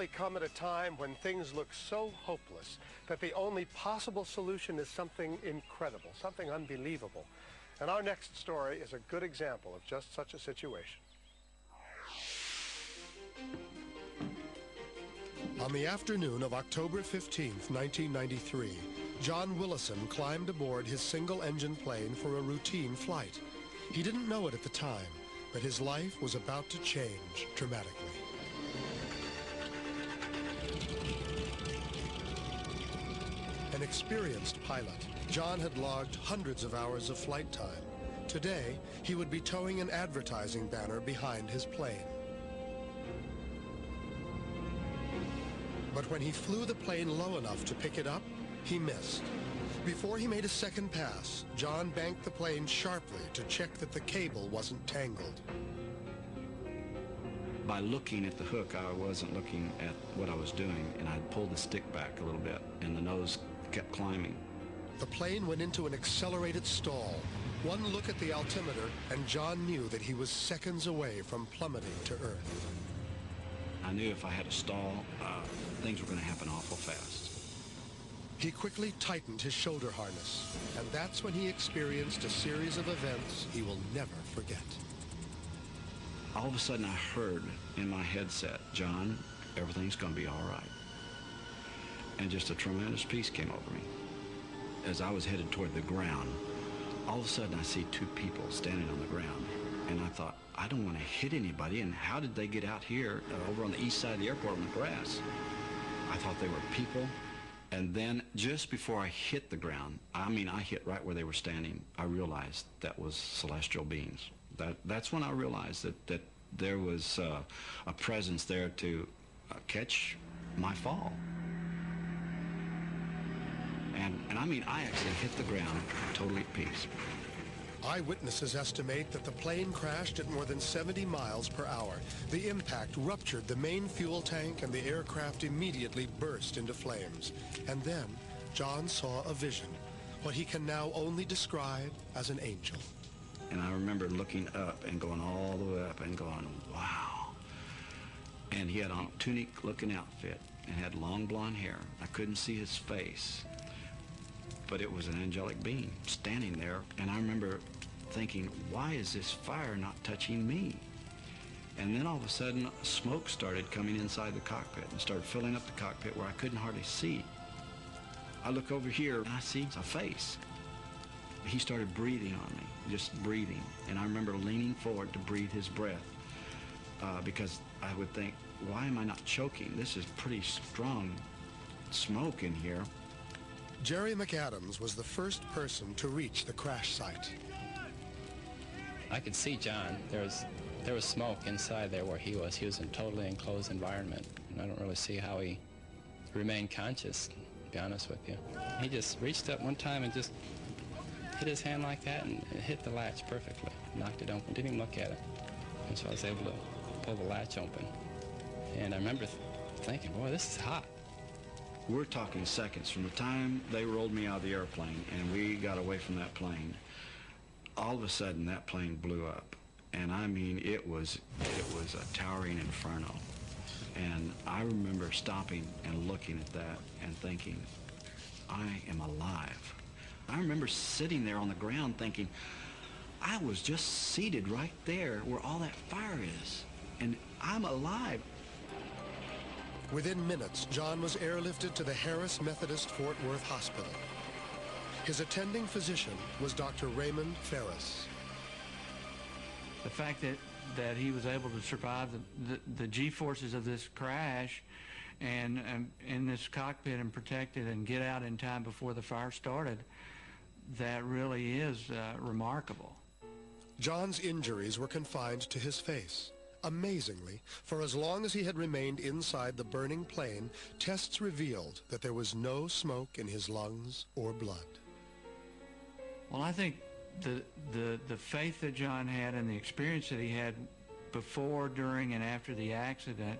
rarely come at a time when things look so hopeless that the only possible solution is something incredible, something unbelievable. And our next story is a good example of just such a situation. On the afternoon of October 15th, 1993, John Willison climbed aboard his single-engine plane for a routine flight. He didn't know it at the time, but his life was about to change dramatically. An experienced pilot, John had logged hundreds of hours of flight time. Today, he would be towing an advertising banner behind his plane. But when he flew the plane low enough to pick it up, he missed. Before he made a second pass, John banked the plane sharply to check that the cable wasn't tangled. By looking at the hook, I wasn't looking at what I was doing, and I pulled the stick back a little bit, and the nose kept climbing. The plane went into an accelerated stall. One look at the altimeter, and John knew that he was seconds away from plummeting to Earth. I knew if I had a stall, things were going to happen awful fast. He quickly tightened his shoulder harness, and that's when he experienced a series of events he will never forget. All of a sudden, I heard in my headset, "John, everything's going to be all right." And just a tremendous peace came over me. As I was headed toward the ground, all of a sudden, I see two people standing on the ground. And I thought, I don't want to hit anybody, and how did they get out here over on the east side of the airport on the grass? I thought they were people. And then just before I hit the ground, I hit right where they were standing, I realized that was celestial beings. That's when I realized that there was a presence there to catch my fall. And I actually hit the ground totally at peace. Eyewitnesses estimate that the plane crashed at more than 70 miles per hour. The impact ruptured the main fuel tank, and the aircraft immediately burst into flames. And then John saw a vision, what he can now only describe as an angel. And I remember looking up and going all the way up and going, wow. And he had on a tunic-looking outfit and had long blonde hair. I couldn't see his face, but it was an angelic being standing there. And I remember thinking, why is this fire not touching me? And then all of a sudden, smoke started coming inside the cockpit and started filling up the cockpit where I couldn't hardly see. I look over here and I see a face. He started breathing on me, just breathing. And I remember leaning forward to breathe his breath because I would think, why am I not choking? This is pretty strong smoke in here. Jerry McAdams was the first person to reach the crash site. I could see John. There was smoke inside there where he was. He was in a totally enclosed environment. And I don't really see how he remained conscious, to be honest with you. He just reached up one time and just hit his hand like that and it hit the latch perfectly. Knocked it open, didn't even look at it. And so I was able to pull the latch open. And I remember thinking, boy, this is hot. We're talking seconds from the time they rolled me out of the airplane and we got away from that plane. All of a sudden, that plane blew up. And I mean, it was a towering inferno. And I remember stopping and looking at that and thinking, I am alive. I remember sitting there on the ground thinking, I was just seated right there where all that fire is. And I'm alive. Within minutes, John was airlifted to the Harris Methodist Fort Worth Hospital. His attending physician was Dr. Raymond Ferris. The fact that he was able to survive the G-forces of this crash and in this cockpit and protected and get out in time before the fire started, that really is remarkable. John's injuries were confined to his face. Amazingly, for as long as he had remained inside the burning plane, tests revealed that there was no smoke in his lungs or blood. Well, I think the faith that John had and the experience that he had before, during, and after the accident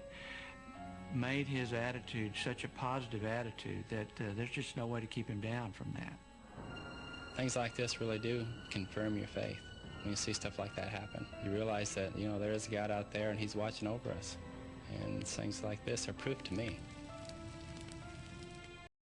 made his attitude such a positive attitude that there's just no way to keep him down from that. Things like this really do confirm your faith. When you see stuff like that happen, you realize that, there is a God out there and he's watching over us. And things like this are proof to me.